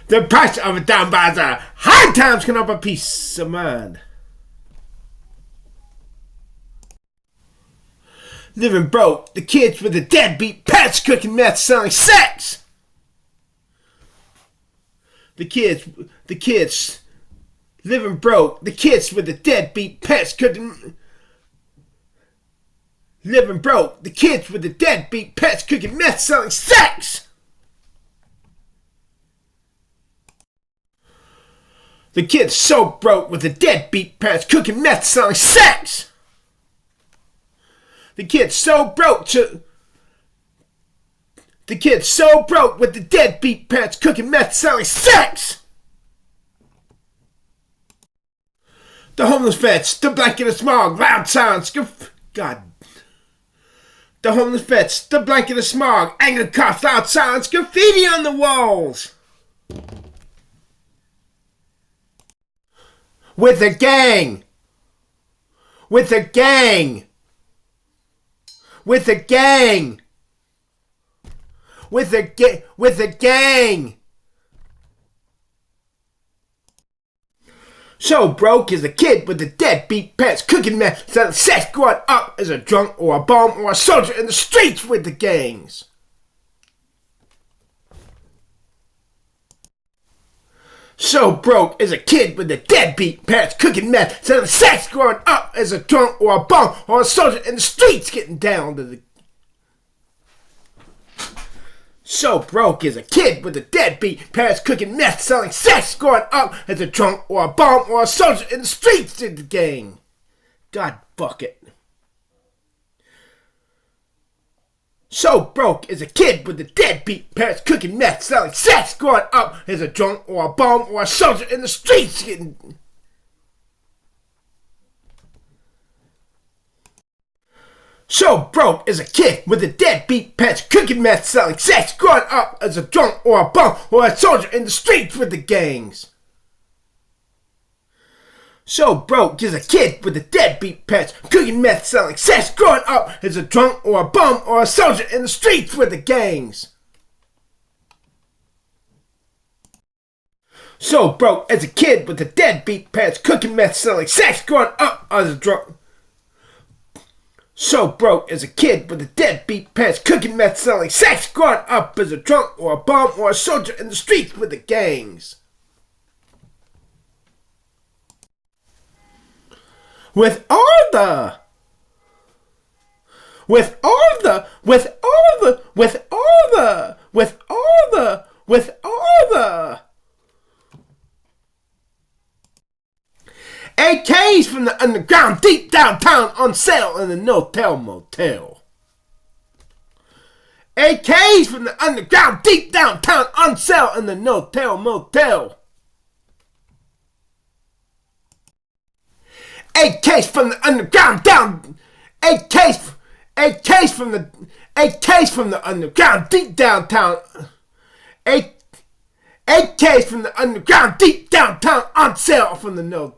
The price of it down by the high times can offer peace of mind. Living broke, the kids with the deadbeat parents cooking meth selling sex. The kids living broke, the kids with the deadbeat parents cooking. Living broke, the kids with the deadbeat parents cooking meth selling sex. The kids so broke with the deadbeat parents cooking meth selling sex. The kids so broke with the deadbeat parents cooking meth selling sex. The homeless vets, the blanket of smog, loud sounds, God. The homeless vets, the blanket of smog, anger coughs, loud sounds, graffiti on the walls. With a gang. With a gang. With a gang. With a gang. So broke as a kid with the deadbeat parents cooking meth, selling sex, growing up as a drunk or a bum or a soldier in the streets with the gangs. So broke as a kid with the deadbeat parents cooking meth, selling sex, growing up as a drunk or a bum or a soldier in the streets getting down to the. So broke as a kid with the deadbeat parents cooking meth, selling sex, growing up as a drunk or a bum or a soldier in the streets with the gang. God fuck it. So broke as a kid with the deadbeat parents cooking meth, selling sex, growing up as a drunk or a bum or a soldier in the streets getting. So broke as a kid with the deadbeat parents cooking meth, selling sex, growing up as a drunk or a bum or a soldier in the streets with the gangs. So broke as a kid with the deadbeat parents cooking meth, selling sex, growing up as a drunk or a bum or a soldier in the streets with the gangs. So broke as a kid with the deadbeat parents cooking meth, selling sex, growing up as a drunk. So broke as a kid with the deadbeat parents cooking meth, selling sex, growing up as a drunk or a bum or a soldier in the streets with the gangs. With all the AKs from the underground deep downtown on sale in the no-tell motel. AKs from the underground deep downtown on sale in the no-tell motel. AKs from the underground down. AKs from the underground deep downtown. AKs from the underground deep downtown on sale from the no.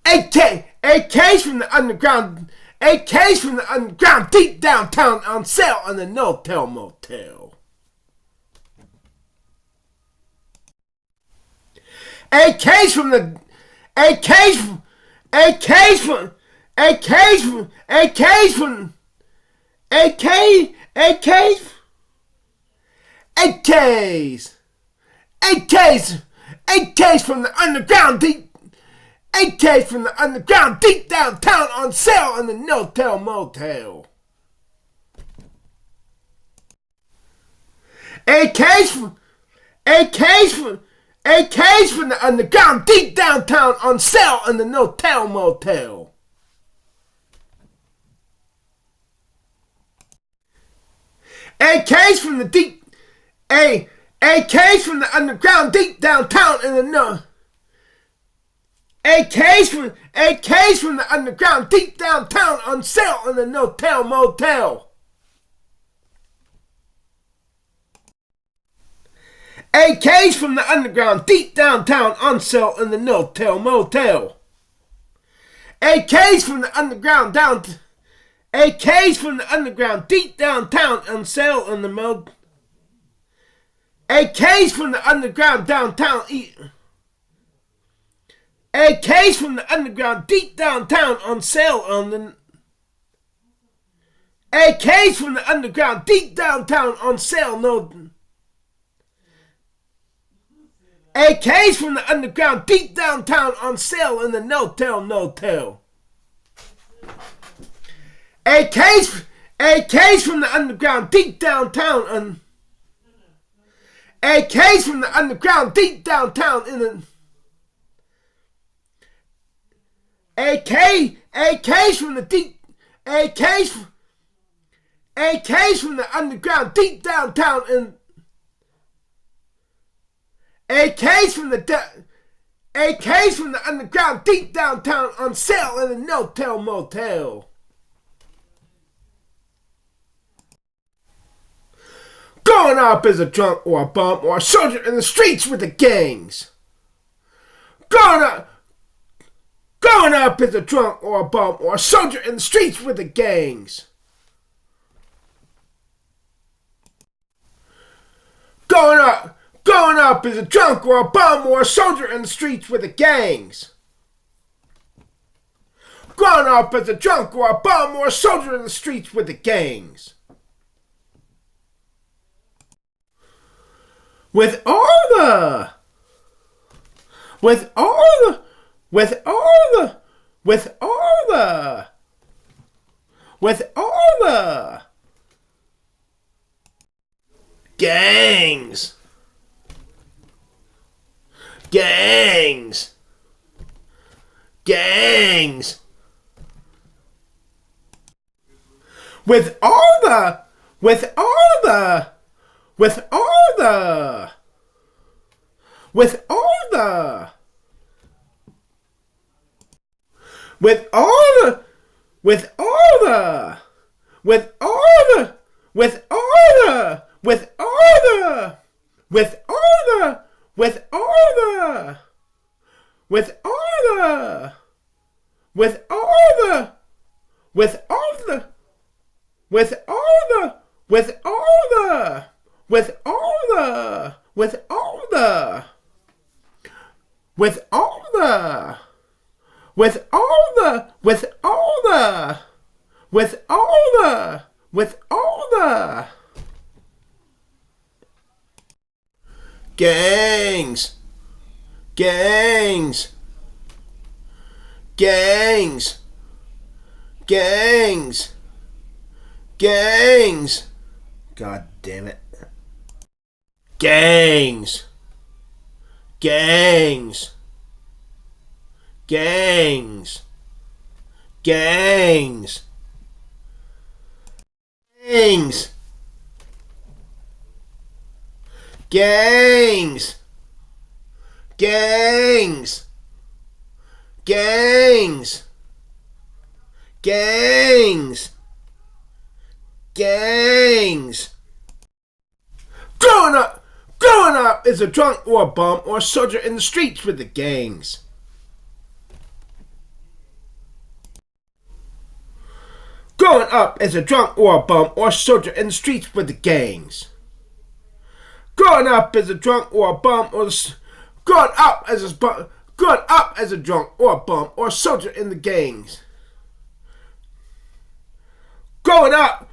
AKs from the underground. AKs from the underground deep downtown on sale in the no-tell motel. AKs from the AKs from AKs from AKs from AKs from AKs AKs AKs AKs AKs from the underground deep AKs from the underground deep downtown on sale in the no-tell motel. AKs from the underground deep downtown on sale in the no-tell motel. AKs from the deep AKs from the underground deep downtown in the no. AKs from the underground deep downtown on sale in the no-tell motel. AKs from the underground deep downtown on sale in the no-tell motel. AKs from the underground down. AKs from the underground deep downtown on sale in the motel. AKs from the underground downtown. AKs from the underground deep downtown on sale on the. AKs from the underground deep downtown on sale. No. AKs from the underground deep downtown on sale in the no-tell. AKs from the underground deep downtown on. AKs from the underground deep downtown in the. AKs from the deep. AKs from the underground deep downtown in. AKs from the underground deep downtown on sale in a no-tell motel. Going up as a drunk or a bum or a soldier in the streets with the gangs. Going up as a drunk or a bum or a soldier in the streets with the gangs. Going up as a drunk or a bum or a soldier in the streets with the gangs. Going up as a drunk or a bum or a soldier in the streets with the gangs. With all the gangs. With all the Gangs. God damn it. Gangs. Gangs. Gangs. Gangs. Gangs. Gangs. Gangs. Gangs. Gangs. Gangs. Growing up is a drunk or a bum or a soldier in the streets with the gangs. Growing up as a drunk or a bum or a soldier in the streets with the gangs. Growing up as a drunk or a bum or growing up as a drunk or a bum or a soldier in the gangs. Growing up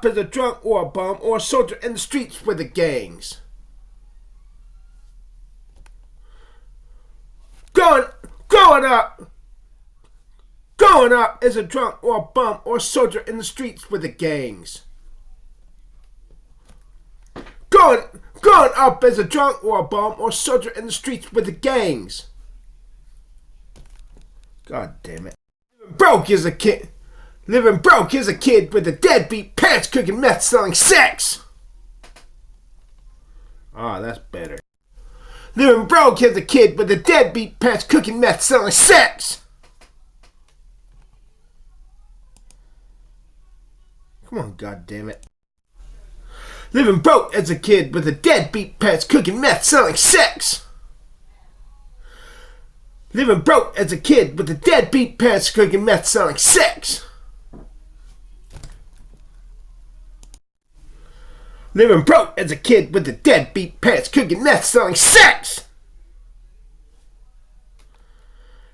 as a drunk or a bum or a soldier in the streets with the gangs. Growing up as a drunk or a bum or a soldier in the streets with the gangs. Growing up as a drunk or a bum or a soldier in the streets with the gangs. God damn it. Living broke is a kid with a deadbeat parents cooking meth selling sex. Ah, that's better. Living broke is a kid with a deadbeat parents cooking meth selling sex. Come on, God damn it. Living broke as a kid with a deadbeat parents cooking meth selling sex. Living broke as a kid with a deadbeat parents cooking meth selling sex. Living broke as a kid with the deadbeat parents, cooking meth, selling sex.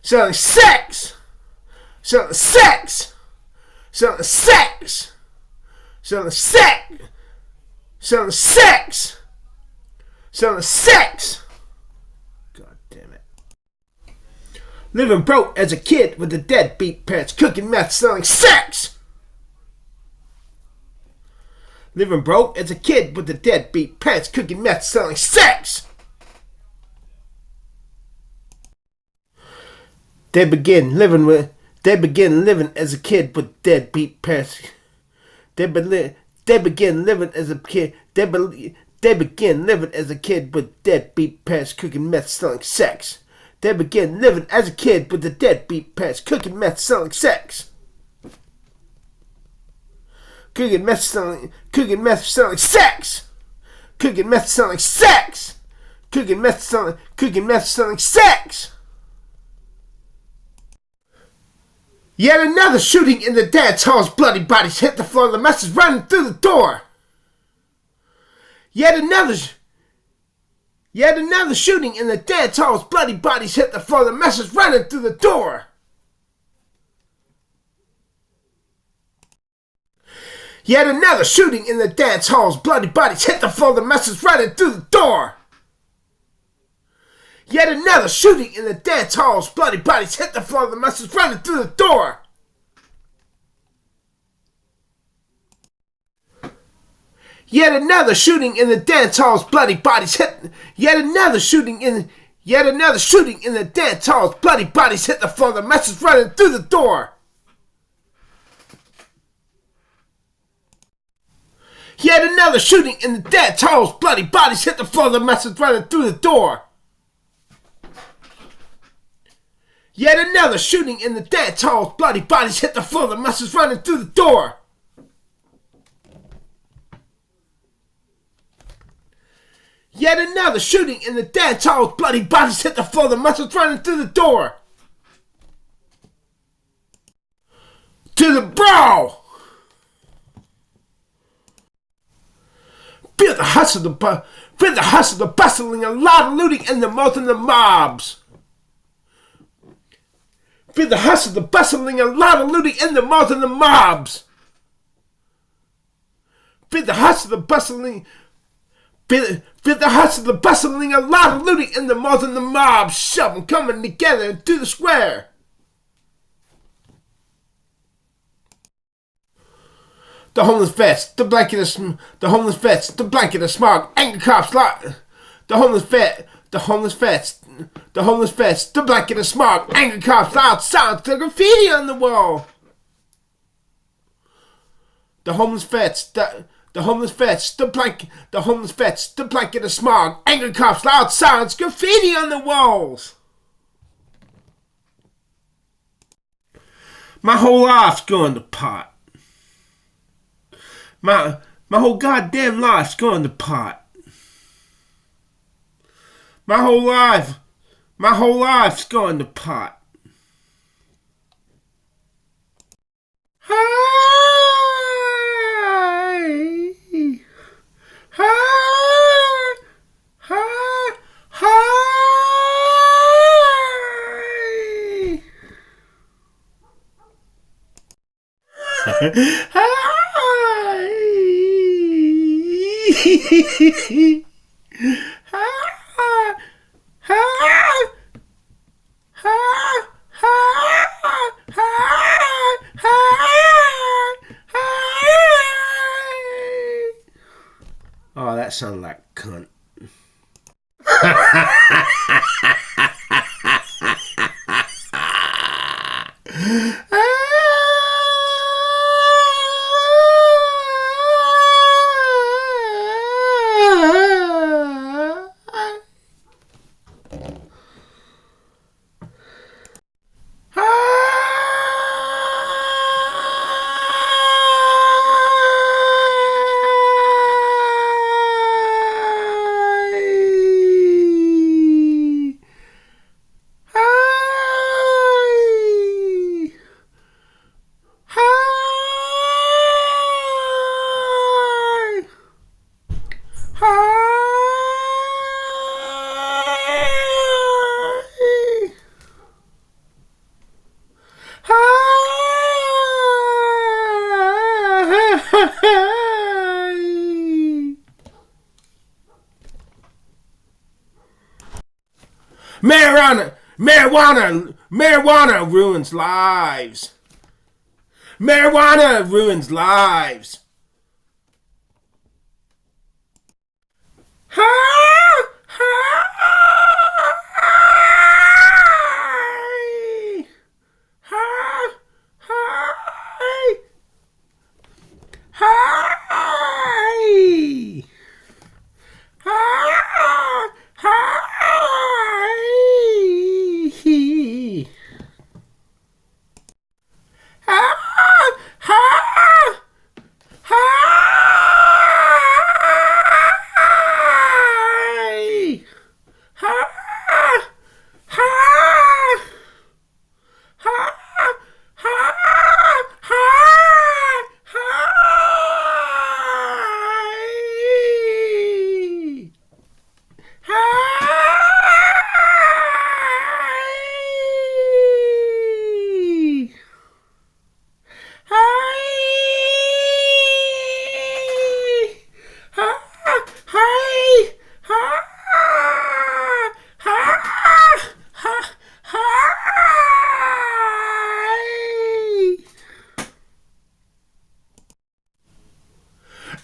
Selling sex. Selling sex. Selling sex. Selling sex. Selling sex. Selling sex. God damn it. Living broke as a kid with the deadbeat parents, cooking meth, selling sex. Living broke as a kid with the deadbeat parents, cooking meth, selling sex. They begin living as a kid with deadbeat parents. They begin living as a kid. They begin living as a kid with deadbeat parents, cooking meth, selling sex. They begin living as a kid with the deadbeat parents, cooking meth, selling sex. Cooking meth, selling sex. Cooking meth, selling sex. Cooking meth, selling sex. Yet another shooting in the dance hall's bloody bodies hit the floor. The mess is running through the door. Yet another shooting in the dance hall's bloody bodies hit the floor. The mess is running through the door. Yet another shooting in the dance hall's bloody bodies hit the floor. The mess is running through the door. Yet another shooting in the dance hall's bloody bodies hit the floor. The mess is running through the door. Yet another shooting in the dance hall's bloody bodies hit. Yet another shooting in the dance hall's bloody bodies hit the floor. The mess is running through the door. Yet another shooting in the dance hall's bloody bodies hit the floor. The mess is running through the door. Yet another shooting in the dance hall's bloody bodies hit the floor. The mess is running through the door. Yet another shooting in the dance hall's bloody bodies hit the floor. The mess is running through the door. To the brow. Feel the hustle, the bustling, a lot of looting, and the most of the mobs. Feel the hustle, the bustling, a lot of looting, and the most of the mobs. Feel the hustle, the bustling. Feel the hustle, the bustling, a lot of looting, and the most of the mobs. Shove them coming together into the square. The homeless vets, the blanket of smog, angry cops, the homeless vets, the blanket of smog, angry cops, loud sounds, the graffiti on the wall. The homeless vets, the blanket of smog, angry cops, loud sounds, graffiti on the walls. My whole life's going to pot. My whole goddamn life's going to pot. My whole life's going to pot. Hi. Hi. Hi. Hi. Oh, that sounded like cunt. Marijuana ruins lives. Marijuana ruins lives.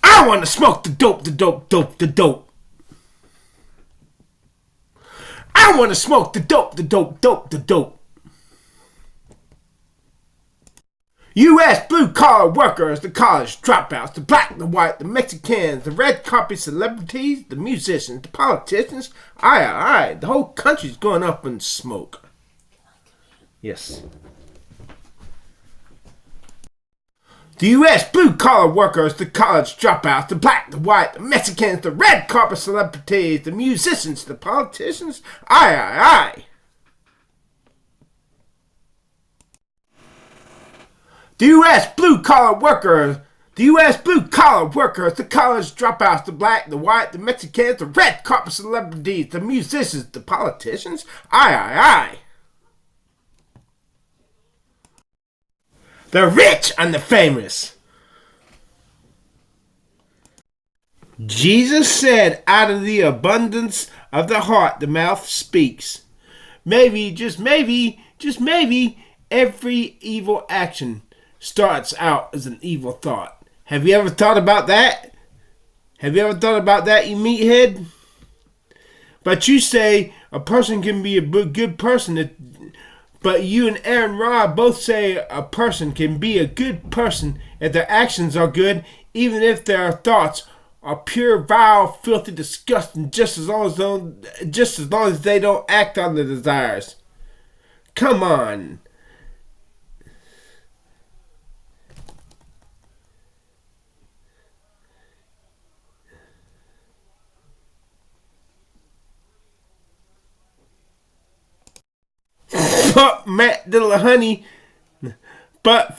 I want to smoke the dope. I want to smoke the dope. U.S. blue-collar workers, the college dropouts, the black, the white, the Mexicans, the red carpet celebrities, the musicians, the politicians. Aye, the whole country's going up in smoke. Yes. The U.S. blue-collar workers, the college dropouts, the black, the white, the Mexicans, the red carpet celebrities, the musicians, the politicians. Aye. The U.S. blue-collar workers, the college dropouts, the black, the white, the Mexicans, the red carpet celebrities, the musicians, the politicians. Aye. The rich and the famous. Jesus said, out of the abundance of the heart, the mouth speaks. Maybe, just maybe, every evil action starts out as an evil thought. Have you ever thought about that? You meathead? But you say a person can be a good person. But you and Aaron Ra both say a person can be a good person if their actions are good, even if their thoughts are pure, vile, filthy, disgusting, just as long as they don't act on the desires. Come on. Fuck Matt Dillahunty, but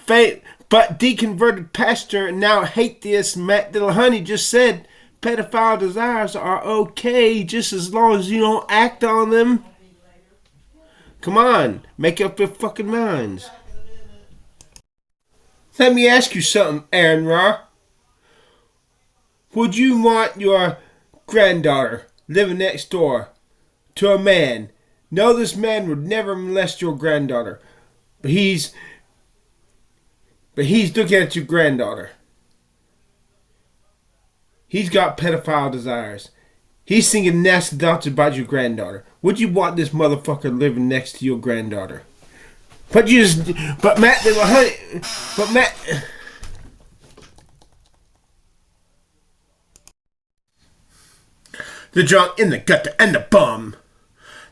deconverted pastor and now atheist Matt Dillahunty just said pedophile desires are okay just as long as you don't act on them. Come on, make up your fucking minds. Let me ask you something, Aaron Ra. Would you want your granddaughter living next door to a man? No, this man would never molest your granddaughter. But he's looking at your granddaughter. He's got pedophile desires. He's thinking nasty thoughts about your granddaughter. Would you want this motherfucker living next to your granddaughter? But Matt, the drunk in the gutter and the bum.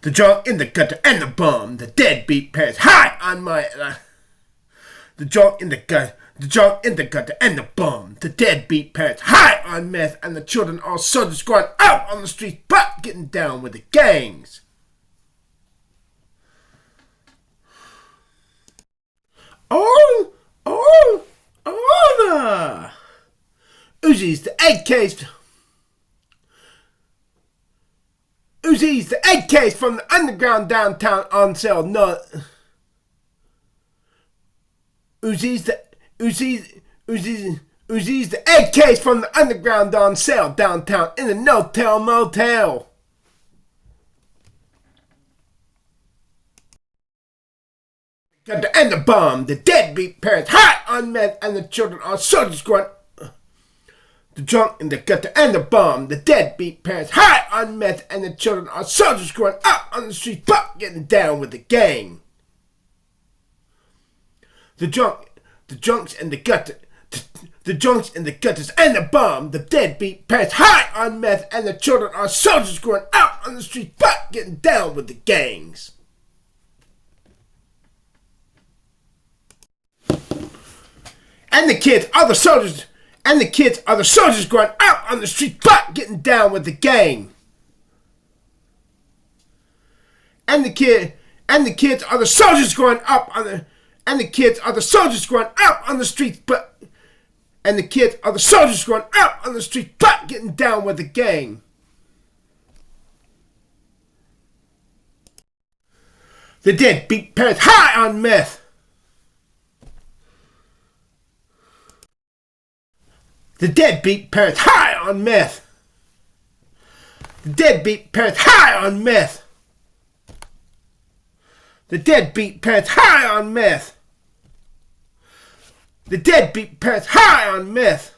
The drunk in the gutter and the bum. The deadbeat parents high on my. The drunk in the gutter and the bum. The deadbeat parents high on meth, and the children all soldiers going out on the streets, but getting down with the gangs. The Uzis, the AKs. Uzis, the AKs from the underground downtown on sale. No. Uzis, the AKs from the underground on sale downtown in the no-tell motel. And the bomb, the deadbeat parents high on meth, and the children are soldiers growing. The drunk in the gutter and the bomb, the deadbeat parents high on meth, and the children are soldiers growing up on the street, but getting down with the gang. The drunks in the gutter. The drunks in the gutters and the bomb, the deadbeat parents high on meth, and the children are soldiers growing out on the street, but getting down with the gangs. And the kids are the soldiers, growing out on the street, but getting down with the gang. And the kids are the soldiers growing up on the, and the kids are the soldiers growing out on the street, but. And the kids are the soldiers going out on the street, but getting down with the gang. The deadbeat parents high on meth. The deadbeat parents high on meth. The deadbeat parents high on meth. The deadbeat parents high on meth. The deadbeat parents high on meth.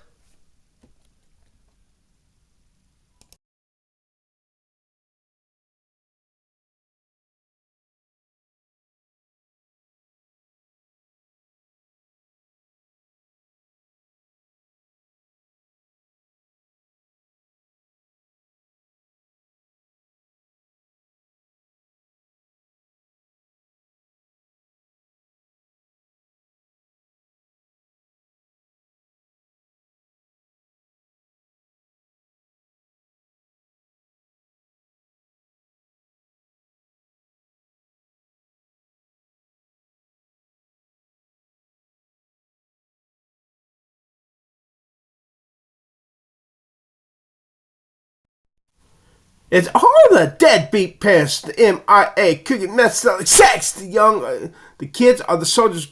It's all the deadbeat parents, the MIA, cooking meth, selling sex, the kids are the soldiers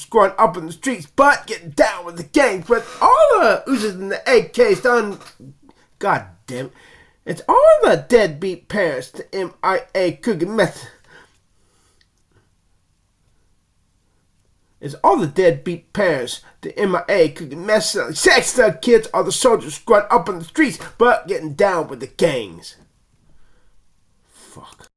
growing up in the streets, but getting down with the gangs. But all the Uzis and the AKs done, god damn it. It's all the deadbeat parents, the MIA, cooking meth. It's all the deadbeat parents, the MIA, cooking meth, selling sex. The kids are the soldiers growing up on the streets, but getting down with the gangs. Fuck.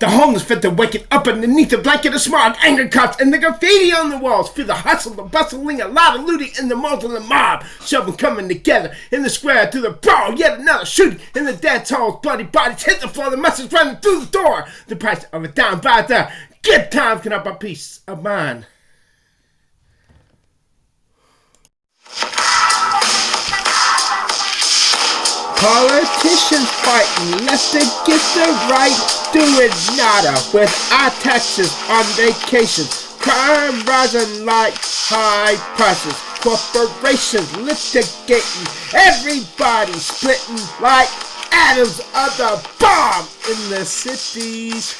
The homeless fit to waking up underneath the blanket of smog, anger cops and the graffiti on the walls. Feel the hustle, the bustling, a lot of looting in the malls and the mob. Shoving coming together in the square through the brawl. Yet another shooting in the dance halls. Bloody bodies hit the floor, the message running through the door. The price of a dime by the good times can have a peace of mind. Politicians fighting left against the right, doing nada with our taxes on vacations. Crime rising like high prices. Corporations litigating, everybody splitting like atoms of the bomb in the cities.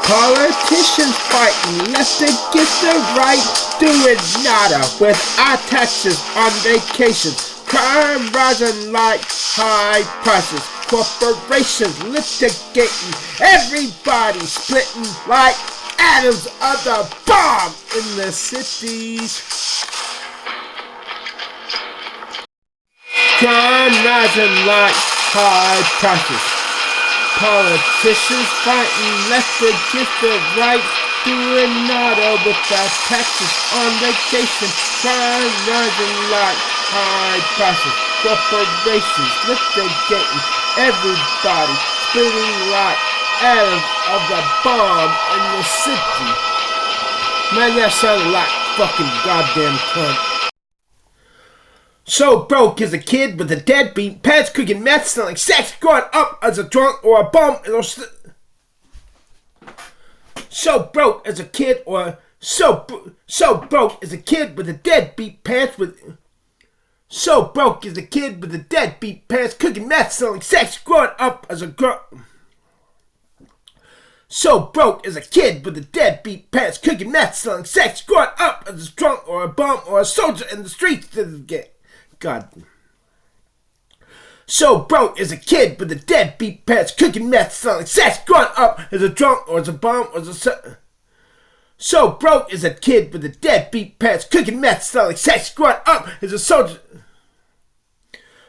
Politicians fighting left against the right, doing nada with our taxes on vacations. Crime rising like high prices. Corporations litigating, everybody splitting like atoms of the bomb in the cities. Crime rising like high prices. Politicians fighting left against the right, doing nada with our taxes on vacation. Crime rising like high prices. Corporations litigating, everybody spitting like atoms of the bomb in the city. Man, that sounded like fucking goddamn cunt. So broke as a kid with a deadbeat parents, cooking meth, selling sex, growing up as a drunk or a bum. So broke as a kid with a deadbeat parents with. So broke as a kid with a deadbeat parents, cooking meth, selling sex, growing up as a girl. So broke as a kid with a deadbeat parents, cooking meth, selling sex, growing up as a drunk or a bum or a soldier in the streets. God. So broke as a kid with a deadbeat parents, cooking meth, selling sex, growing up as a drunk or as a bum or as a... So broke as a kid with a deadbeat parents, cooking meth, selling sex, growing up as a soldier.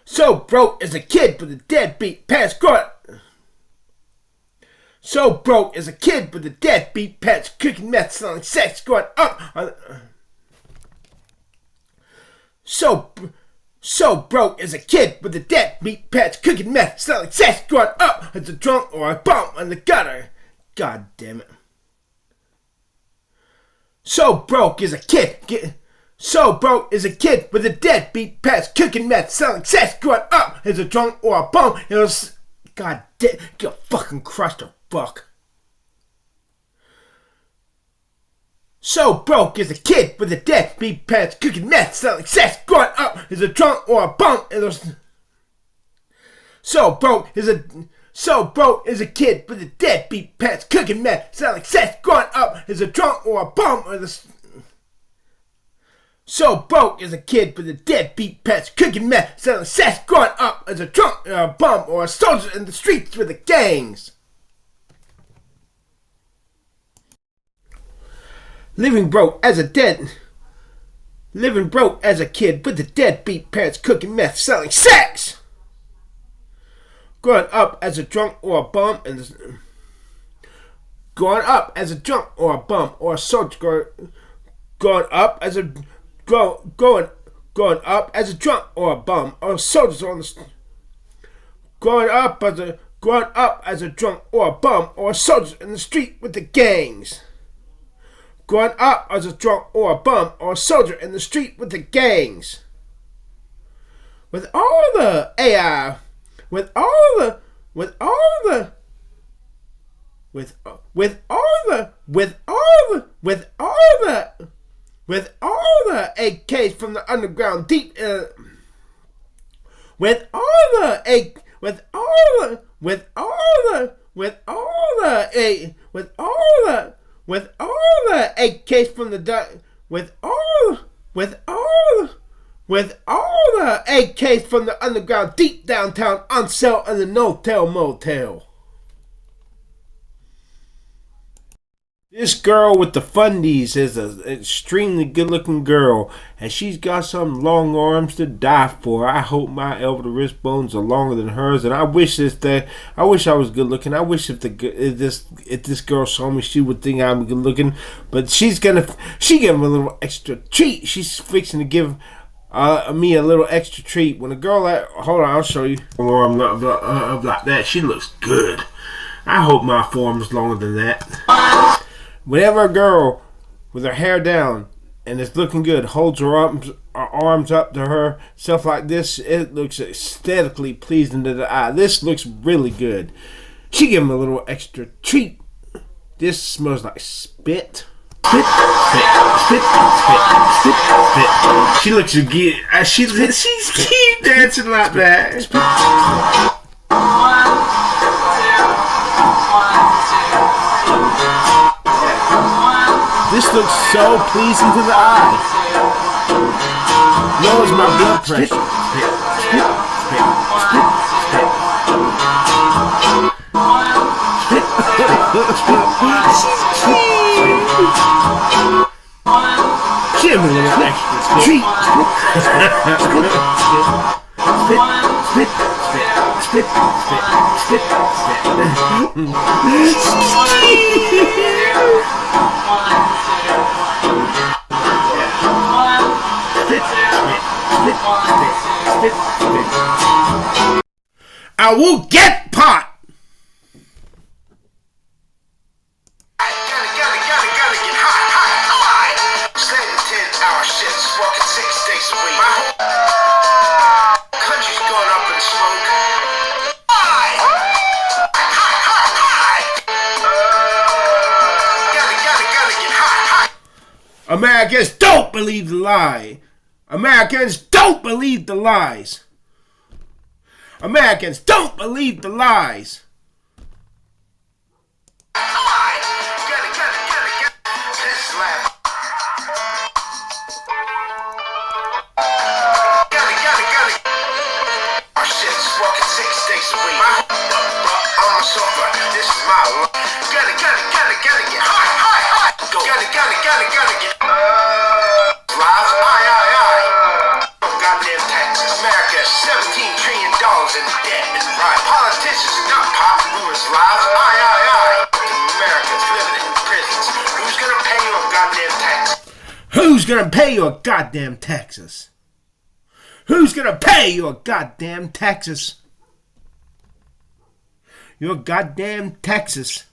So broke as a kid with a deadbeat parents, growing up. So broke as a kid with a deadbeat parents, cooking meth, selling sex, growing up. So broke as a kid with a deadbeat parents, cooking meth, selling sex, growing up as a drunk or a bum in the gutter. God damn it. So broke as a kid. So broke as a kid with a deadbeat parents, cooking meth, selling sex, growing up as a drunk or a bum. It was... God damn, get fucking crushed or fuck. So broke as a kid with a deadbeat parents, cooking meth, selling sex, growing up as a drunk or a bum. It was... So broke as a kid with a deadbeat parents, cooking meth, selling sex, growing up as a drunk or a bum. So broke as a kid with a deadbeat parents, cooking meth, selling sex, growing up as a drunk or a bum or a soldier in the streets with the gangs. Living broke as a kid with the deadbeat parents, cooking meth, selling sex. Growing up as a drunk or a bum and growing up as a drunk or a bum or a soldier. Growing up as a drunk or a bum or soldiers on the. Growing up as a drunk or a bum or soldiers in the street with the gangs. Growing up as a drunk or a bum or a soldier in the street with the gangs. With all the AI, with all the AKs from the underground deep, with all the AKs from the AKs from the underground deep downtown on sale in the no-tell motel. This girl with the fundies is an extremely good-looking girl, and she's got some long arms to die for. I hope my elbow to wrist bones are longer than hers, and I wish I was good-looking. I wish if this girl saw me, she would think I'm good-looking. But she gave me a little extra treat. She's fixing to give me a little extra treat. When a girl hold on, I'll show you. Arm like that, she looks good. I hope my form is longer than that. Whenever a girl with her hair down and is looking good holds her arms up to herself like this, it looks aesthetically pleasing to the eye. This looks really good. She gave him a little extra treat. This smells like spit. Spit, spit, spit, spit, spit, spit. She looks good. She's keep dancing like that. Spit, spit. This looks so pleasing to the eye. Lowers my blood pressure. Spit, spit, spit, spit, spit. Spit, spit. Give me a little extra treat. Spit, spit, spit, spit, spit, spit. I will get pot. Gotta get hot. Standing 10-hour shifts, working 6 days a week. My whole country's going up in smoke. Gotta get hot. Americans don't believe the lie. Americans don't believe the lies. Americans don't believe the lies. Our shit's walking Gonna get lives, aye. Goddamn taxes. America has $17 trillion in debt and right. Politicians, not pop, rumors, lives, aye. America's living in prisons. Who's gonna pay your goddamn taxes? Who's gonna pay your goddamn taxes? Who's gonna pay your goddamn taxes? Your goddamn taxes.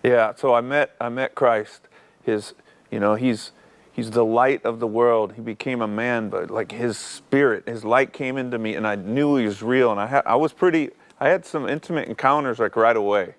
Yeah, so I met Christ. He's the light of the world. He became a man, but like his spirit, his light came into me, and I knew he was real. And I had some intimate encounters like right away,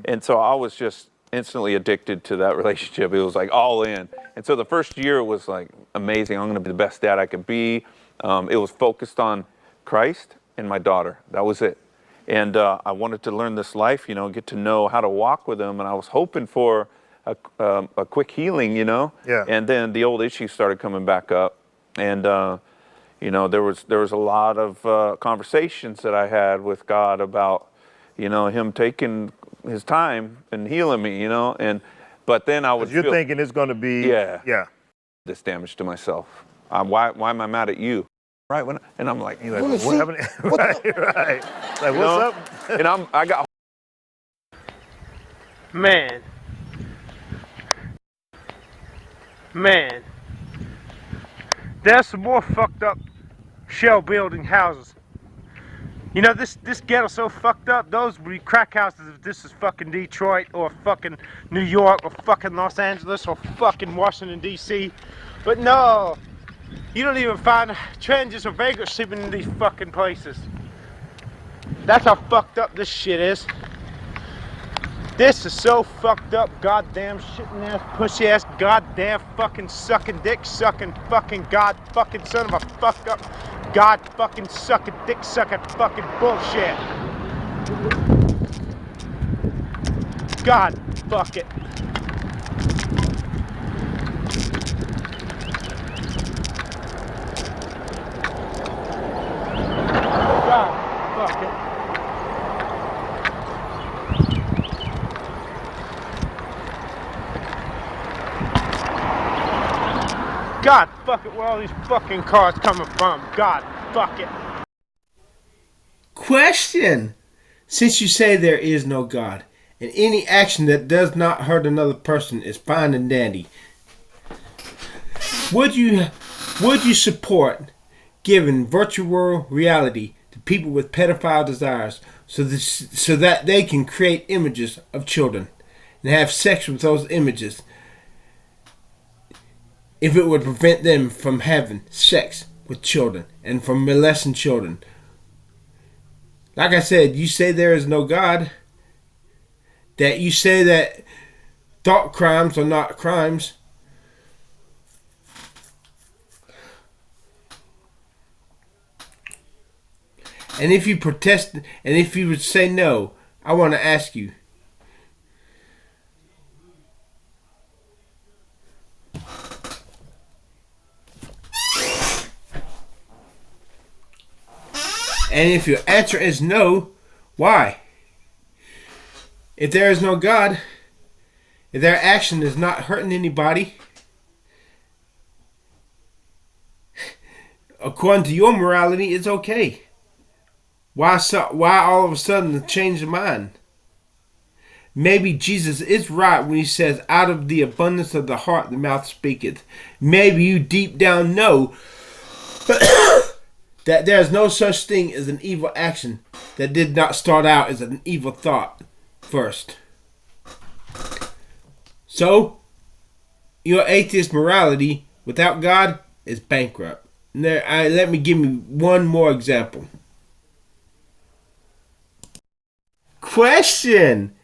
and so I was just instantly addicted to that relationship. It was like all in. And so the first year was like amazing. I'm going to be the best dad I could be. It was focused on Christ and my daughter. That was it. And I wanted to learn this life, get to know how to walk with him. And I was hoping for a quick healing, Yeah. And then the old issues started coming back up. And, there was a lot of conversations that I had with God about, him taking his time and healing me, but then I would You're thinking it's going to be, yeah, this damage to myself. Why am I mad at you? Right, and I'm like, you're like, what happened? Right. Like, what's up? And I got. Man, there's some more fucked up shell building houses. This ghetto's so fucked up. Those would be crack houses if this is fucking Detroit or fucking New York or fucking Los Angeles or fucking Washington D.C. But no, you don't even find transits or vagrants sleeping in these fucking places. That's how fucked up this shit is. This is so fucked up, goddamn shitting ass, pussy ass, goddamn fucking sucking dick sucking fucking god fucking son of a fuck up, god fucking sucking dick sucking fucking bullshit. God fuck it. God fuck it. God fuck it, where all these fucking cars coming from? God fuck it. Question. Since you say there is no God, and any action that does not hurt another person is fine and dandy, would you support giving virtual reality to people with pedophile desires so that they can create images of children and have sex with those images, if it would prevent them from having sex with children and from molesting children? Like I said, you say there is no God, that you say that thought crimes are not crimes. And if you protest, and if you would say no, I want to ask you, and if your answer is no, why? If there is no God, if their action is not hurting anybody, according to your morality, it's okay. Why all of a sudden change of mind? Maybe Jesus is right when he says, out of the abundance of the heart the mouth speaketh. Maybe you deep down know that there is no such thing as an evil action that did not start out as an evil thought first. So, your atheist morality without God is bankrupt. Let me give me one more example. Question.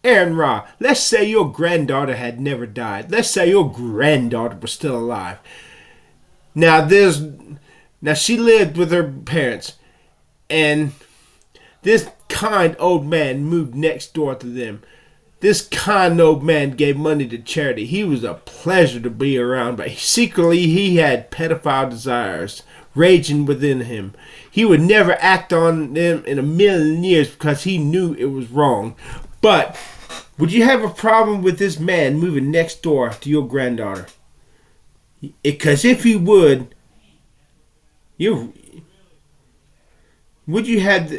Aaron Ra, let's say your granddaughter had never died. Let's say your granddaughter was still alive. Now she lived with her parents, and this kind old man moved next door to them. This kind old man gave money to charity. He was a pleasure to be around, but secretly he had pedophile desires raging within him. He would never act on them in a million years because he knew it was wrong. But Would you have a problem with this man moving next door to your granddaughter? Because if he would, would you have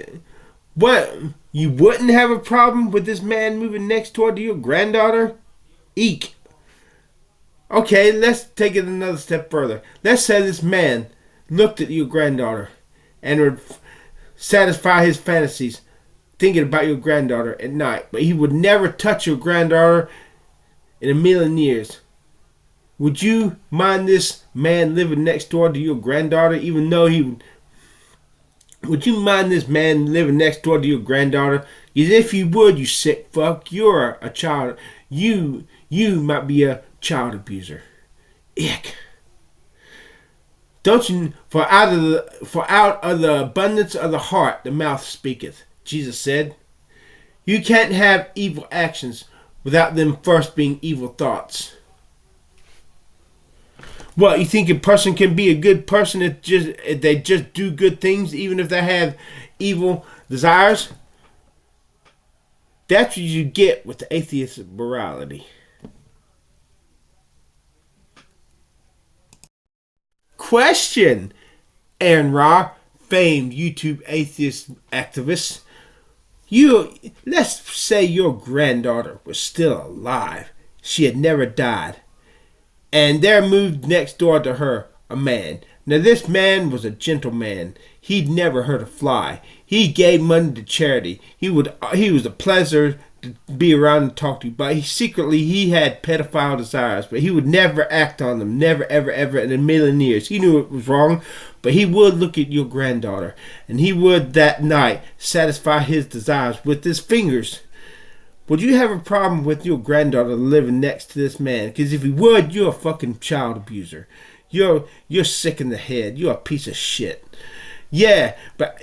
what? You wouldn't have a problem with this man moving next door to your granddaughter? Eek. Okay, let's take it another step further. Let's say this man looked at your granddaughter and would satisfy his fantasies thinking about your granddaughter at night, but he would never touch your granddaughter in a million years. Would you mind this man living next door to your granddaughter, even though he would you mind this man living next door to your granddaughter? Because if you would, you sick fuck, you're a child. You might be a child abuser. Ick. Don't you? For out of the abundance of the heart, the mouth speaketh. Jesus said, you can't have evil actions without them first being evil thoughts. What, you think a person can be a good person if they just do good things, even if they have evil desires? That's what you get with the atheist morality. Question, Aaron Ra, famed YouTube atheist activist. Let's say your granddaughter was still alive. She had never died. And there moved next door to her a man. Now this man was a gentleman. He'd never hurt a fly. He gave money to charity. He was a pleasure to be around and talk to, but he had pedophile desires, but he would never act on them. Never, ever, ever in a million years. He knew it was wrong, but he would look at your granddaughter, and he would that night satisfy his desires with his fingers. Would you have a problem with your granddaughter living next to this man? Because if you would, you're a fucking child abuser. You're sick in the head. You're a piece of shit. Yeah, but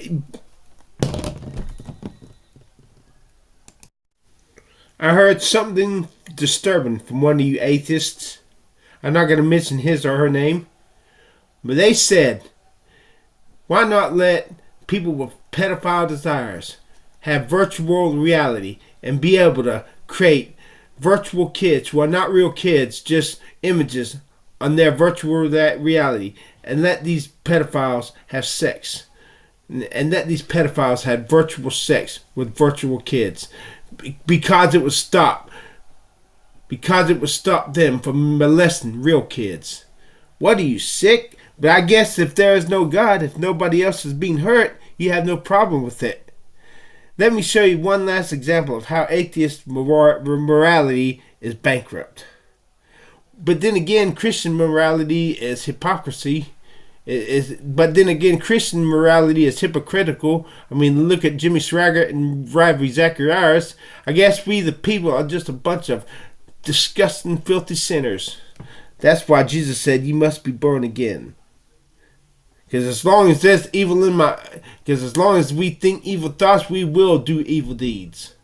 I heard something disturbing from one of you atheists. I'm not going to mention his or her name. But they said, why not let people with pedophile desires have virtual reality and be able to create virtual kids who are not real kids, just images on their virtual reality, and let these pedophiles have sex. And let these pedophiles have virtual sex with virtual kids. Because it would stop them from molesting real kids. What, are you sick? But I guess if there is no God, if nobody else is being hurt, you have no problem with it. Let me show you one last example of how atheist morality is bankrupt. But then again, Christian morality is hypocrisy. But then again, Christian morality is hypocritical. I mean, look at Jimmy Swaggart and Ravi Zacharias. I guess we the people are just a bunch of disgusting, filthy sinners. That's why Jesus said, you must be born again. Because as long as there's evil because as long as we think evil thoughts, we will do evil deeds.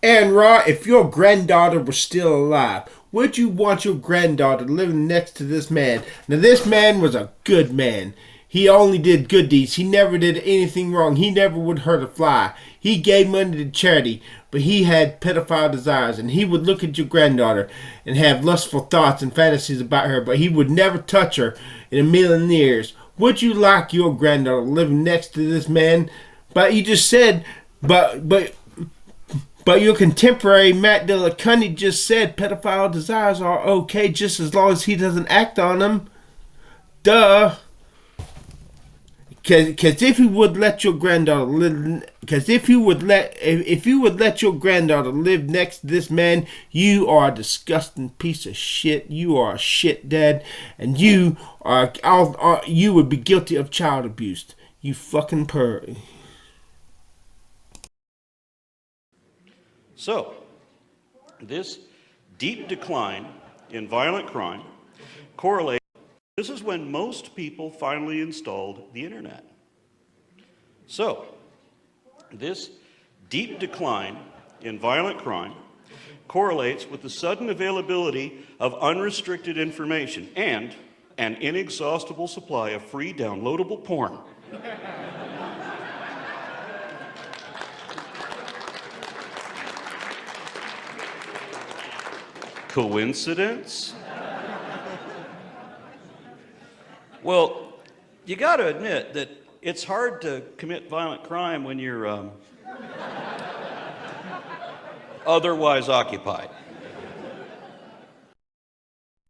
And Ra, if your granddaughter was still alive, would you want your granddaughter living next to this man? Now this man was a good man. He only did good deeds. He never did anything wrong. He never would hurt a fly. He gave money to charity, but he had pedophile desires, and he would look at your granddaughter and have lustful thoughts and fantasies about her, but he would never touch her in a million years. Would you like your granddaughter living next to this man? But you just said, but your contemporary Matt Dillacunny just said pedophile desires are okay just as long as he doesn't act on them. Duh. Because if you would let your granddaughter live, if you would let your granddaughter live next to this man, you are a disgusting piece of shit. You are a shit dad, and you would be guilty of child abuse. You fucking perv. So, this deep decline in violent crime correlates. This is when most people finally installed the internet. So, this deep decline in violent crime correlates with the sudden availability of unrestricted information and an inexhaustible supply of free downloadable porn. Coincidence? Well, you got to admit that it's hard to commit violent crime when you're otherwise occupied.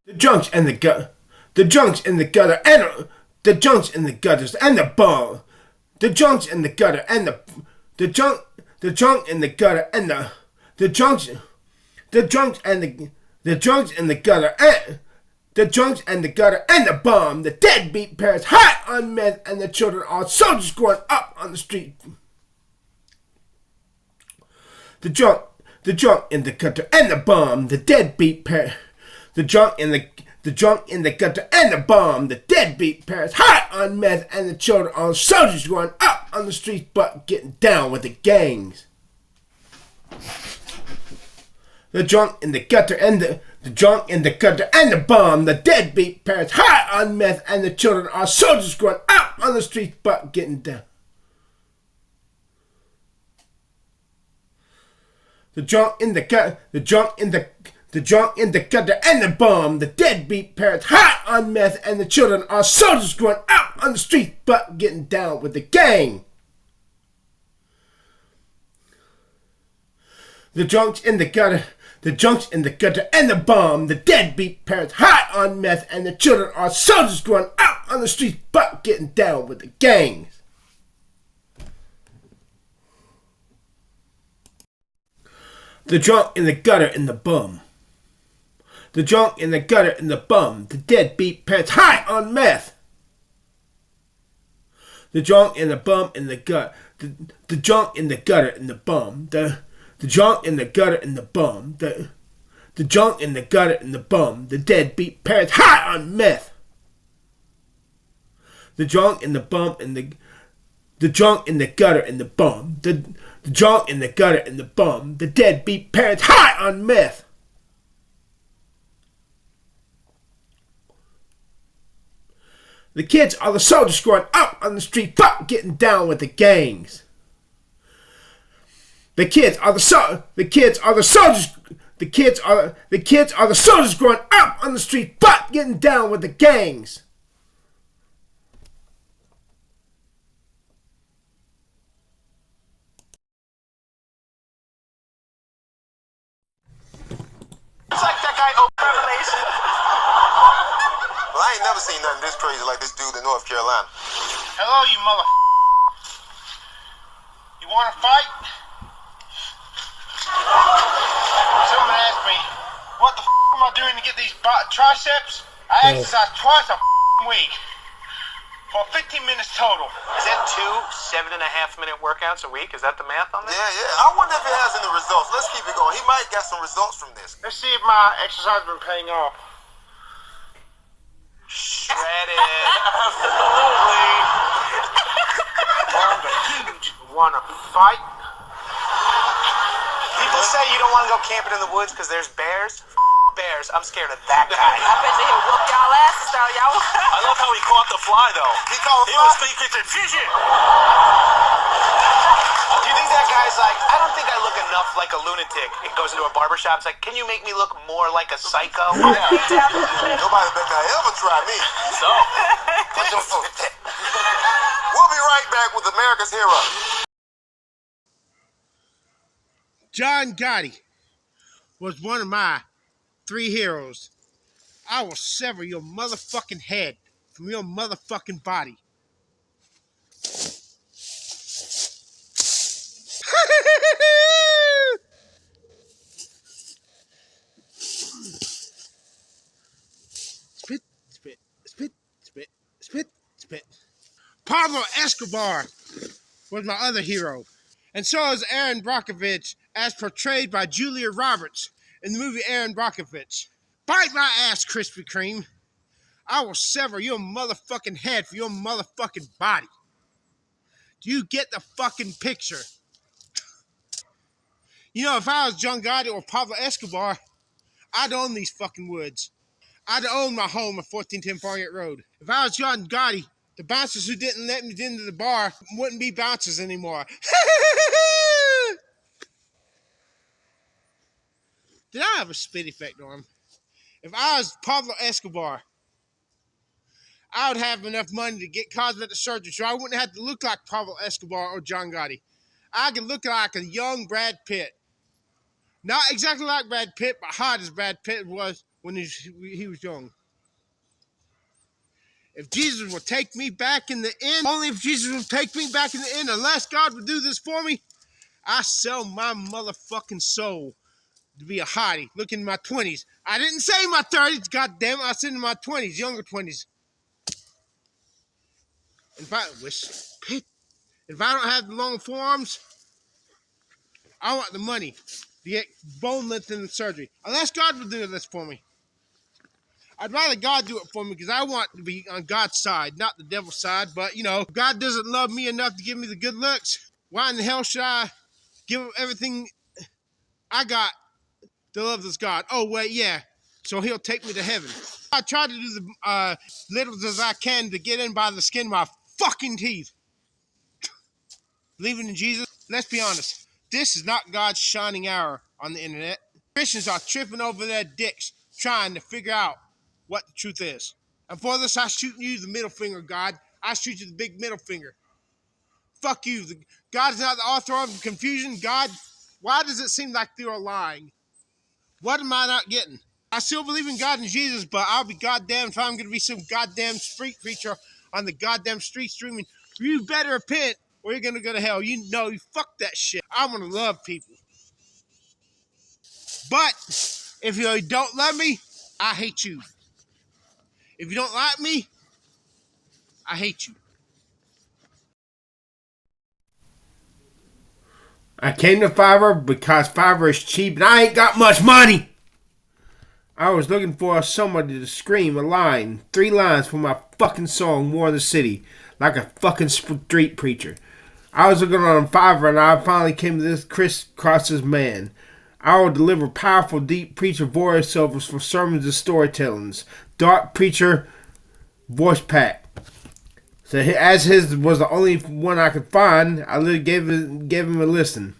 The junks and the gutter, the junks in the gutter, and the junks in the gutters and the bomb, the junks in the gutter and the junk in the gutter and the junks and the junks in the gutter and the junks and the gutter and the bomb, the deadbeat parents high on meth, and the children are soldiers growing up on the street. The junk in the gutter and the bomb, the deadbeat parents. The junk in the gutter and the bomb, the deadbeat parents high on meth, and the children are soldiers growing up on the streets but getting down with the gangs. The junk in the gutter and the junk in the gutter and the bomb, the deadbeat parents high on meth, and the children are soldiers growing up on the streets but getting down. The junk in the gutter, the junk in the gutter and the bomb, the deadbeat parents high on meth, and the children are soldiers growing up on the street but getting down with the gang. The junks in the gutter, the junks in the gutter and the bomb, the deadbeat parents high on meth, and the children are soldiers growing up on the street but getting down with the gangs. The junk in the gutter and the bum. The junk in the gutter and the bum, the deadbeat parents high on meth. The junk in the bum in the gut, the junk in the gutter and the bum, the junk in the gutter and the bum, the junk in the gutter and the bum, the deadbeat parents high on meth. The junk in the bum and the junk in the gutter and the bum, the junk in the gutter and the bum, the deadbeat parents high on meth. The kids are the soldiers growing up on the street but getting down with the gangs. The kids are the soldiers growing up on the street but getting down with the gangs. It's like that guy open revelation. Well, I ain't never seen nothing this crazy like this dude in North Carolina. Hello, you mother. You want to fight? Someone asked me, what the am I doing to get these triceps? I exercise twice a week for 15 minutes total. Is that 2 7.5-minute workouts a week? Is that the math on this? Yeah. I wonder if it has any results. Let's keep it going. He might get some results from this. Let's see if my exercise has been paying off. Shredded. Absolutely. Wanna fight? People say you don't want to go camping in the woods because there's bears. Bears. I'm scared of that guy. I bet you he'll whoop y'all asses down, y'all. I love how he caught the fly, though. He was thinking, "Fishing." Do you think that guy's like, I don't think I look enough like a lunatic? It goes into a barbershop. It's like, can you make me look more like a psycho? Nobody bet that ever try me. So, We'll be right back with America's Hero. John Gotti was one of my 3 heroes. I will sever your motherfucking head from your motherfucking body. Spit, spit, spit, spit, spit, spit. Pablo Escobar was my other hero. And so is Aaron Brockovich, as portrayed by Julia Roberts in the movie Aaron Brockovich. Bite my ass, Krispy Kreme. I will sever your motherfucking head for your motherfucking body. Do you get the fucking picture? You know, if I was John Gotti or Pablo Escobar, I'd own these fucking woods. I'd own my home at 1410 Fargate Road. If I was John Gotti, the bouncers who didn't let me into the bar wouldn't be bouncers anymore. Did I have a spit effect on him? If I was Pablo Escobar, I would have enough money to get cosmetic surgery so I wouldn't have to look like Pablo Escobar or John Gotti. I could look like a young Brad Pitt. Not exactly like Brad Pitt, but hot as Brad Pitt was when he was young. If Jesus will take me back in the end, only if Jesus will take me back in the end, unless God would do this for me, I sell my motherfucking soul to be a hottie. Look in my 20s. I didn't say my 30s, goddamn it. I said in my 20s, younger 20s. If I don't have the long forearms, I want the money to get bone lengthening surgery. Unless God will do this for me. I'd rather God do it for me because I want to be on God's side, not the devil's side. But, you know, if God doesn't love me enough to give me the good looks, why in the hell should I give him everything I got to love this God? Oh, wait, yeah. So he'll take me to heaven. I try to do the little as I can to get in by the skin of my fucking teeth. Believing in Jesus, let's be honest. This is not God's shining hour on the internet. Christians are tripping over their dicks trying to figure out what the truth is. And for this, I shoot you the middle finger, God. I shoot you the big middle finger. Fuck you. God is not the author of confusion. God, why does it seem like you are lying? What am I not getting? I still believe in God and Jesus, but I'll be goddamn if I'm going to be some goddamn street preacher on the goddamn street streaming, you better repent or you're going to go to hell. You know, you fuck that shit. I want to love people. But if you don't love me, I hate you. If you don't like me, I hate you. I came to Fiverr because Fiverr is cheap and I ain't got much money. I was looking for somebody to scream a line, 3 lines for my fucking song, War in the City, like a fucking street preacher. I was looking on Fiverr and I finally came to this Chris Cross's man. I will deliver powerful, deep preacher voiceovers for sermons and storytellings. Dark preacher voice pack. So as his was the only one I could find, I literally gave him a listen.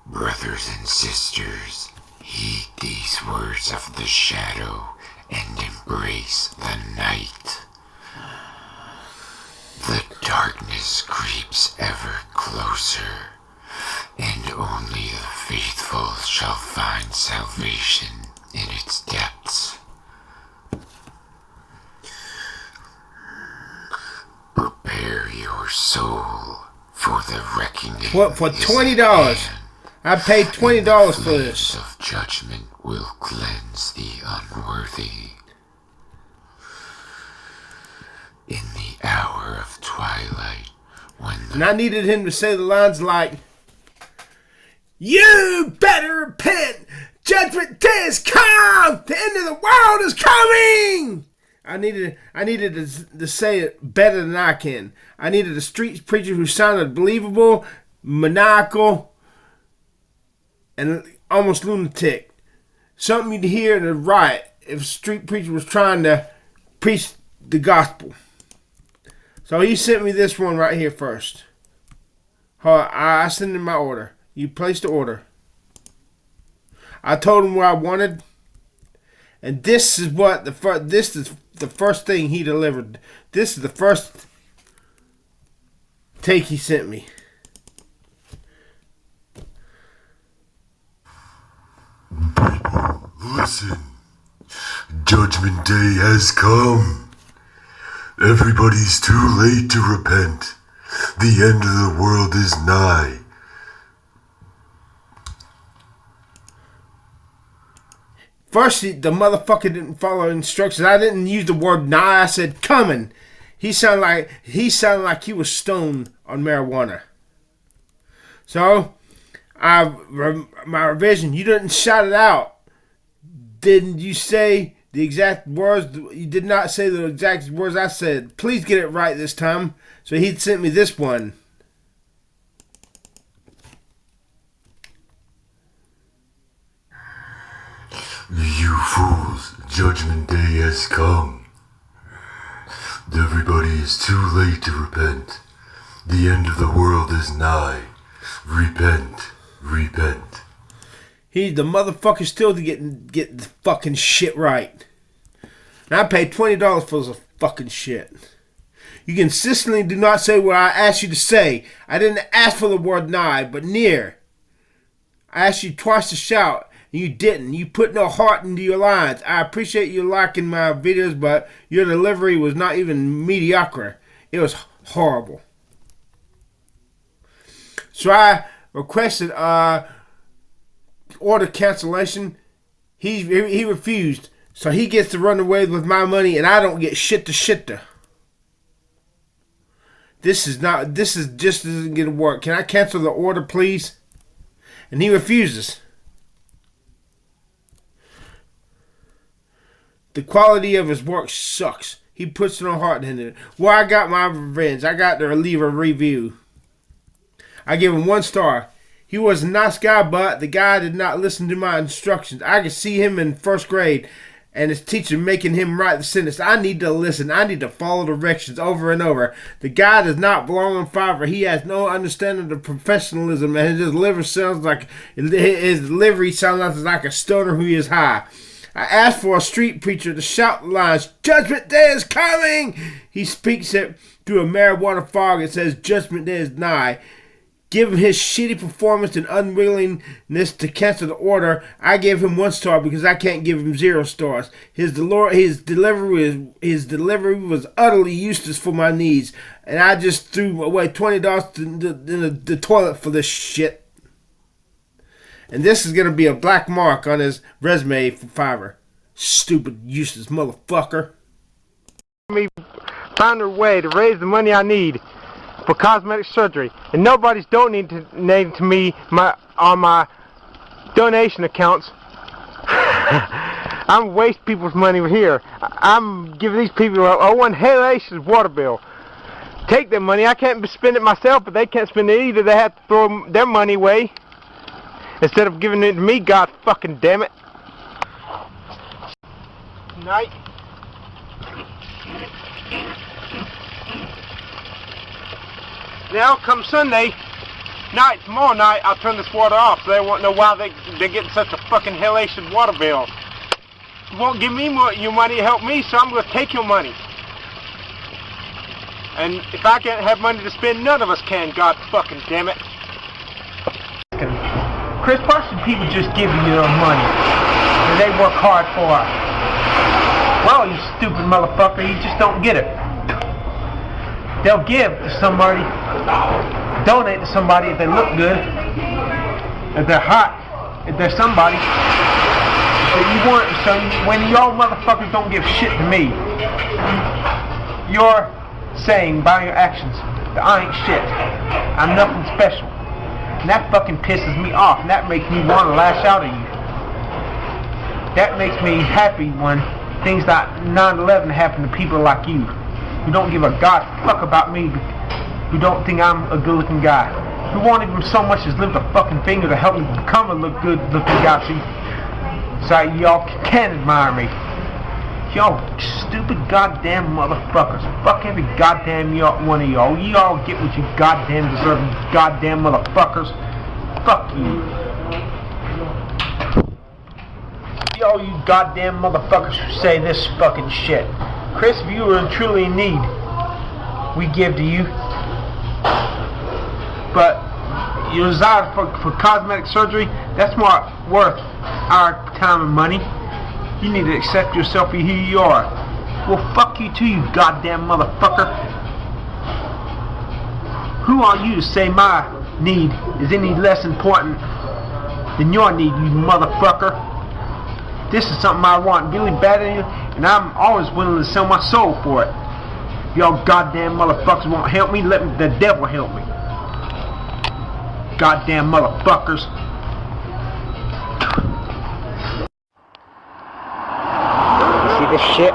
Brothers and sisters, heed these words of the shadow and embrace the night. The darkness creeps ever closer, and only the faithful shall find salvation in its depths. Prepare your soul for the reckoning. What, for $20? I paid $20 for this. The of judgment will cleanse the unworthy. In the hour of twilight, and I needed him to say the lines like, "You better repent! Judgment day has come! The end of the world is coming!" I needed to say it better than I can. I needed a street preacher who sounded believable, maniacal, and almost lunatic. Something you'd hear in a riot if a street preacher was trying to preach the gospel. So he sent me this one right here first. I sent him my order. You placed the order. I told him what I wanted, and this is what this is the first thing he delivered. This is the first take he sent me. people, listen. Judgment Day has come. Everybody's too late to repent. The end of the world is nigh. First, the motherfucker didn't follow instructions. I didn't use the word nigh. I said coming. He sounded like he was stoned on marijuana. So, my revision. You didn't shout it out. Didn't you say the exact words? You did not say the exact words I said. Please get it right this time. So he sent me this one. You fools, Judgment Day has come. Everybody is too late to repent. The end of the world is nigh. Repent. Repent. He's the motherfucker still to get the fucking shit right. And I paid $20 for this fucking shit. You consistently do not say what I asked you to say. I didn't ask for the word nigh, but near. I asked you twice to shout, and you didn't. You put no heart into your lines. I appreciate you liking my videos, but your delivery was not even mediocre. It was horrible. So I requested order cancellation. He refused. So he gets to run away with my money, and I don't get shit to. This just isn't gonna work. Can I cancel the order, please? And he refuses. The quality of his work sucks. He puts no heart into it. Well, I got my revenge. I got to leave a review. I give him 1 star. He was a nice guy, but the guy did not listen to my instructions. I could see him in 1st grade and his teacher making him write the sentence. I need to listen. I need to follow directions over and over. The guy does not belong on Fiverr. He has no understanding of professionalism, and his delivery sounds like a stoner who is high. I asked for a street preacher to shout the lines, "Judgment Day is coming!" He speaks it through a marijuana fog and says, "Judgment Day is nigh." Given his shitty performance and unwillingness to cancel the order, I gave him 1 star because I can't give him 0 stars. His delivery was utterly useless for my needs, and I just threw away $20 in the toilet for this shit. And this is gonna be a black mark on his resume for Fiverr. Stupid, useless motherfucker. Me find a way to raise the money I need for cosmetic surgery, and nobody's donating to me on my donation accounts. I'm wasting people's money here. I'm giving these people a unhinged water bill. Take their money. I can't spend it myself, but they can't spend it either. They have to throw their money away instead of giving it to me. God fucking damn it. Night. Now, come Sunday night, tomorrow night, I'll turn this water off, so they won't know why they're getting such a fucking hellation water bill. You won't give me your money to help me, so I'm going to take your money. And if I can't have money to spend, none of us can, God fucking damn it. Chris, why should people just give you their money that they work hard for? Well, you stupid motherfucker, you just don't get it. They'll give to somebody, donate to somebody if they look good, if they're hot, if they're somebody. So when y'all motherfuckers don't give shit to me, you're saying by your actions that I ain't shit. I'm nothing special. And that fucking pisses me off, and that makes me want to lash out at you. That makes me happy when things like 9/11 happen to people like you, who don't give a god fuck about me, who don't think I'm a good looking guy, who won't even so much as lift a fucking finger to help me become a good looking guy so y'all can admire me. Y'all stupid goddamn motherfuckers. Fuck every goddamn one of y'all. Y'all get what you goddamn deserve, you goddamn motherfuckers. Fuck you. Y'all you goddamn motherfuckers who say this fucking shit. Chris, if you were truly in need, we give to you. But your desire for cosmetic surgery, that's more worth our time and money. You need to accept yourself for who you are. Well, fuck you too, you goddamn motherfucker. Who are you to say my need is any less important than your need, you motherfucker? This is something I want really bad in you, and I'm always willing to sell my soul for it. Y'all goddamn motherfuckers won't help me, let the devil help me. Goddamn motherfuckers. See this shit?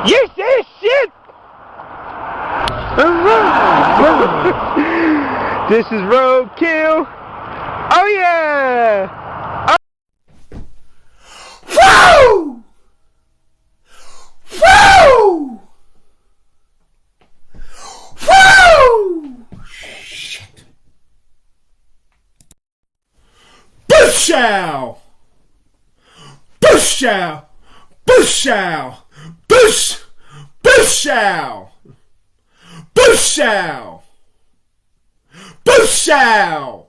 You see this shit? This is roadkill. Oh yeah! Woo! Woo! Woo! Shit. Bushow! Bushow! Bushow! Bush! Bushow! Bushow! Bushow!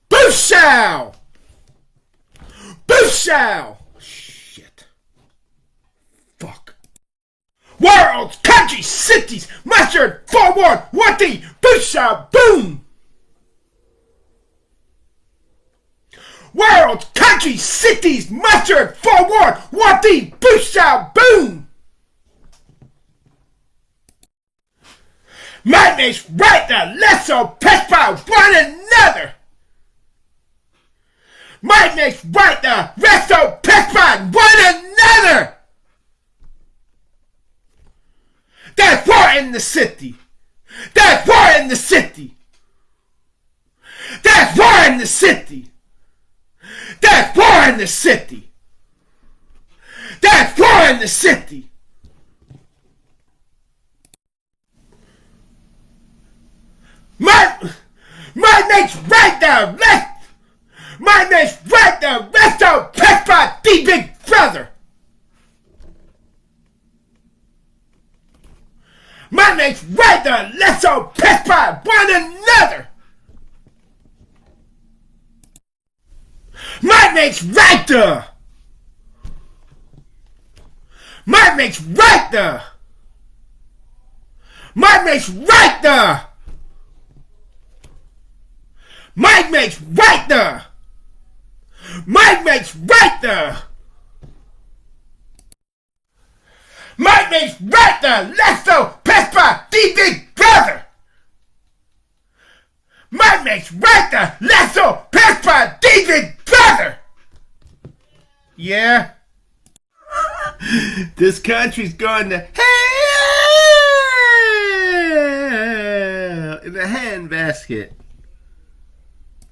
Bushow! Bushow! Shit. Fuck. Worlds, countries, cities, mustard, forward, wanty, Bushow, boom! Worlds, countries, cities, mustard, forward, wanty, Bushow, boom! Madness right the less oppressed by one another. Madness right the rest oppressed by one another. There's war in the city. There's war in the city. There's war in the city. There's war in the city. There's war in the city. My makes right the rest. My makes right the rest of Peppa the Big Brother. My makes right the less of Peppa one another. My makes right the. My makes right the. My makes right the. Mike makes right the. Mike makes right the. Mike makes right the. Let's go, Peppa the Big Brother. Mike makes right the. Let's go, Peppa the Big Brother. Yeah. This country's going to hell in a handbasket.